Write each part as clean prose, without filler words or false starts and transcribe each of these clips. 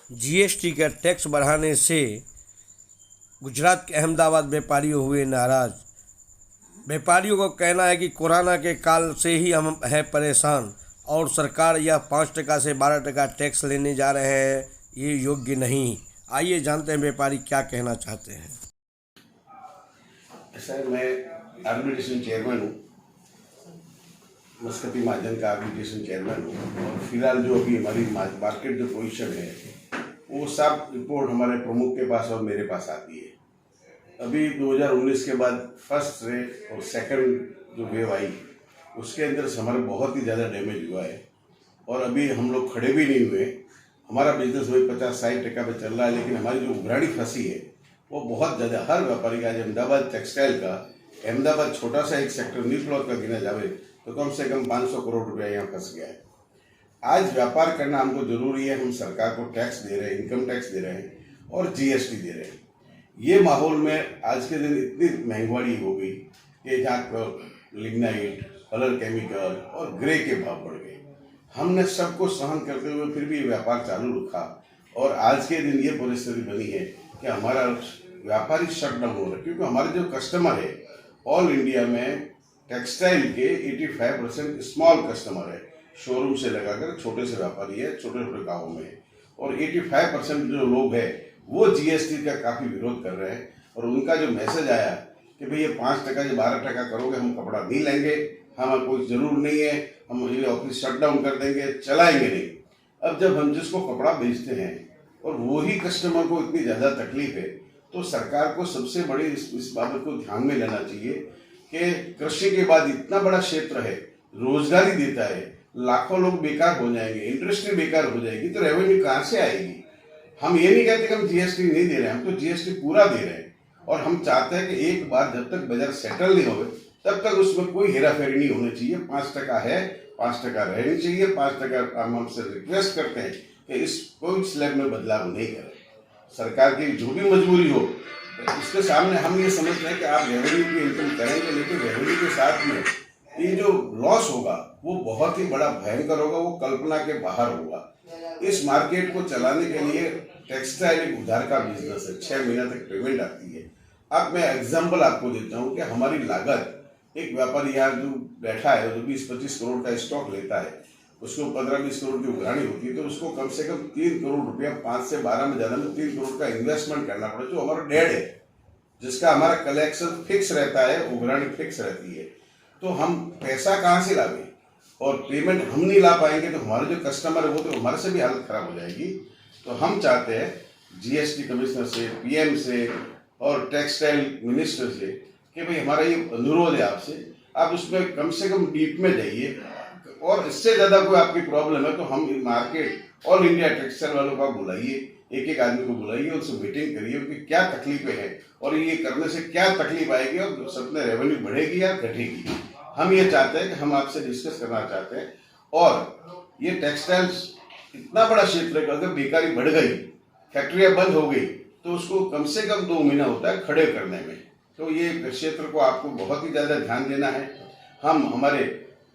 GST का tax बढ़ाने से गुजरात के अहमदाबाद व्यापारियों हुए नाराज। व्यापारियों को कहना है कि कोरोना के काल से ही हम हैं परेशान और सरकार यह 5% से 12% टैक्स लेने जा रहे हैं, ये योग्य नहीं। आइए जानते हैं व्यापारी क्या कहना चाहते हैं। सर, मैं आर्बिट्रेशन चेयरमैन हूँ, मस्कती महाजन का आर्बिट्रेशन चेयरमैन हूँ। और फिलहाल जो अभी हमारी मार्केट जो पोजीशन है वो सब रिपोर्ट हमारे प्रमुख के पास और मेरे पास आती है। अभी 2019 के बाद फर्स्ट रे और सेकंड जो वेव आई उसके अंदर से हमारा बहुत ही ज़्यादा डैमेज हुआ है और अभी हम लोग खड़े भी नहीं हुए। हमारा बिजनेस वही 50-60% पे चल रहा है, लेकिन हमारी जो उघराड़ी फंसी है वो बहुत ज़्यादा। हर व्यापारी का अहमदाबाद टेक्सटाइल का, अहमदाबाद छोटा सा एक सेक्टर न्यू क्लॉथ का गिना जावे तो कम से कम 500 करोड़ रुपया यहाँ फंस गया है। आज व्यापार करना हमको जरूरी है। हम सरकार को टैक्स दे रहे हैं, इनकम टैक्स दे रहे हैं और जीएसटी दे रहे हैं। ये माहौल में आज के दिन इतनी महंगाई हो गई कि जहाँ लिग्नाइट, कलर केमिकल और ग्रे के भाव बढ़ गए। हमने सबको सहन करते हुए फिर भी व्यापार चालू रखा और आज के दिन ये परिस्थिति बनी है कि हमारा व्यापारी शटडाउन हो रहा है, क्योंकि हमारे जो कस्टमर है ऑल इंडिया में टेक्सटाइल के 85% स्मॉल कस्टमर है। शोरूम से लगाकर छोटे से व्यापारी है, छोटे छोटे गाँवों में। और 85% जो लोग हैं वो जीएसटी का काफ़ी विरोध कर रहे हैं। और उनका जो मैसेज आया कि भाई ये 5% या 12% करोगे हम कपड़ा नहीं लेंगे, हमें कोई ज़रूर नहीं है, हम ये ऑफिस शट डाउन कर देंगे, चलाएंगे नहीं। अब जब हम जिसको कपड़ा बेचते हैं और वही कस्टमर को इतनी ज़्यादा तकलीफ है तो सरकार को सबसे बड़ी इस बाबत को ध्यान में लेना चाहिए कि कृषि के बाद इतना बड़ा क्षेत्र है, रोजगारी देता है, लाखों लोग बेकार हो जाएंगे, इंडस्ट्री बेकार हो जाएगी तो रेवेन्यू कहाँ से आएगी। हम ये नहीं कहते कि हम जीएसटी नहीं दे रहे हैं, हम तो जीएसटी पूरा दे रहे हैं। और हम चाहते हैं कि एक बार जब तक बाजार सेटल नहीं हो तब तक उसमें कोई हेराफेरी नहीं होनी चाहिए। 5% है, 5% रहनी चाहिए। 5% हम हमसे रिक्वेस्ट करते हैं कि इस कोई स्लैब में बदलाव नहीं करें। सरकार की जो भी मजबूरी हो इसके सामने हम ये समझते हैं कि आप रेवेन्यू की इनकम करेंगे, लेकिन रेवेन्यू के साथ में ये जो लॉस होगा वो बहुत ही बड़ा भयंकर होगा, वो कल्पना के बाहर होगा। इस मार्केट को चलाने के लिए टेक्सटाइल एक उधार का बिजनेस है, 6 महीने तक पेमेंट आती है। अब मैं एग्जाम्पल आपको देता हूँ कि हमारी लागत, एक व्यापारी यहाँ जो बैठा है जो 20-25 करोड़ का स्टॉक लेता है, उसको 15-20 करोड़ की उघराणी होती है तो उसको कम से कम 3 करोड़ रुपया, 5 से 12 में ज़्यादा में 3 करोड़ का इन्वेस्टमेंट करना पड़े, जो हमारा डेढ़ है, जिसका हमारा कलेक्शन फिक्स रहता है, उघराणी फिक्स रहती है। तो हम पैसा कहाँ से लाएंगे और पेमेंट हम नहीं ला पाएंगे तो हमारे जो कस्टमर है वो तो हमारे से भी हालत खराब हो जाएगी। तो हम चाहते हैं जीएसटी कमिश्नर से, पीएम से और टेक्सटाइल मिनिस्टर से कि भाई हमारा ये अनुरोध है आपसे, आप उसमें कम से कम डीप में जाइए और इससे ज़्यादा कोई आपकी प्रॉब्लम है तो हम मार्केट ऑल इंडिया टेक्सटाइल वालों का बुलाइए, एक एक आदमी को बुलाइए, उनसे मीटिंग करिए, उनकी क्या तकलीफें हैं और ये करने से क्या तकलीफ आएगी और सब में रेवेन्यू बढ़ेगी या घटेगी। हम ये चाहते हैं कि हम आपसे डिस्कस करना चाहते हैं। और ये टेक्सटाइल्स इतना बड़ा क्षेत्र है कि अगर बेकारी बढ़ गई, फैक्ट्रियाँ बंद हो गई तो उसको कम से कम 2 महीना होता है खड़े करने में। तो ये क्षेत्र को आपको बहुत ही ज़्यादा ध्यान देना है। हम हमारे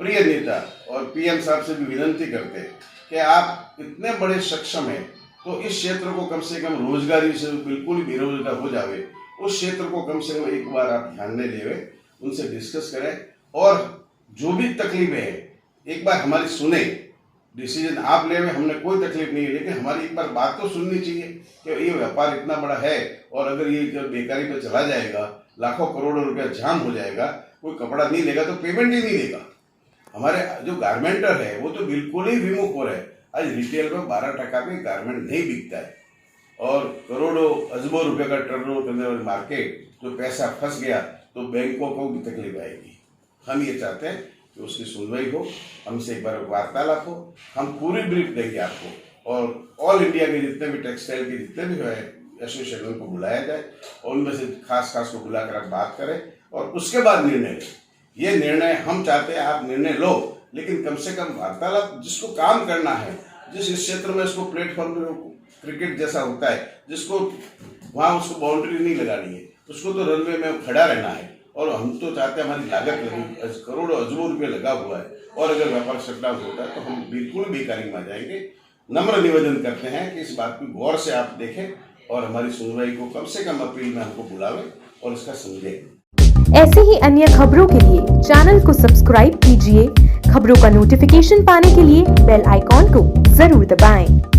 प्रिय नेता और पीएम साहब से भी विनती करते हैं कि आप इतने बड़े सक्षम हैं तो इस क्षेत्र को कम से कम रोजगारी से बिल्कुल बेरोजगार हो जावे, उस क्षेत्र को कम से कम एक बार आप ध्यान में लेवे, उनसे डिस्कस करें और जो भी तकलीफें हैं एक बार हमारी सुने। डिसीजन आप ले, हमने कोई तकलीफ नहीं है, लेकिन हमारी एक बार बात तो सुननी चाहिए कि ये व्यापार इतना बड़ा है और अगर ये बेकारी पे चला जाएगा, लाखों करोड़ों रुपया जाम हो जाएगा, कोई कपड़ा नहीं लेगा तो पेमेंट ही नहीं देगा। हमारे जो गारमेंटर है वो तो बिल्कुल ही विमुख हो रहे हैं। आज रिटेल में 12% पे गारमेंट नहीं बिकता है और करोड़ों अजबों रुपये का टर्नओवर करने वाली मार्केट जो पैसा फंस गया तो बैंकों को भी तकलीफ आएगी। हम ये चाहते हैं कि उसकी सुनवाई हो, हमसे एक बार वार्तालाप हो, हम पूरी ब्रीफ देंगे आपको और ऑल इंडिया के जितने भी टेक्सटाइल के जितने भी एसोसिएशन को बुलाया जाए और उनमें से खास को बुलाकर आप बात करें और उसके बाद निर्णय लें। ये निर्णय हम चाहते हैं आप निर्णय लो, लेकिन कम से कम वार्तालाप, जिसको काम करना है, जिस क्षेत्र में इसको प्लेटफॉर्म क्रिकेट जैसा होता है, जिसको वहाँ उसको बाउंड्री नहीं लगानी है, उसको तो रनवे में खड़ा रहना है। और हम तो चाहते हैं हमारी लागत लगी करोड़ों अजबों रुपये लगा हुआ है और अगर व्यापार शटडाउन होता है तो हम बिल्कुल बेकारी में आ जाएंगे। नम्र निवेदन करते हैं कि इस बात को गौर से आप देखें और हमारी सुनवाई को कम से कम अपील में हमको बुलावें और इसका समझें। ऐसे ही अन्य खबरों के लिए चैनल को सब्सक्राइब कीजिए। खबरों का नोटिफिकेशन पाने के लिए बेल आइकॉन को जरूर दबाएं।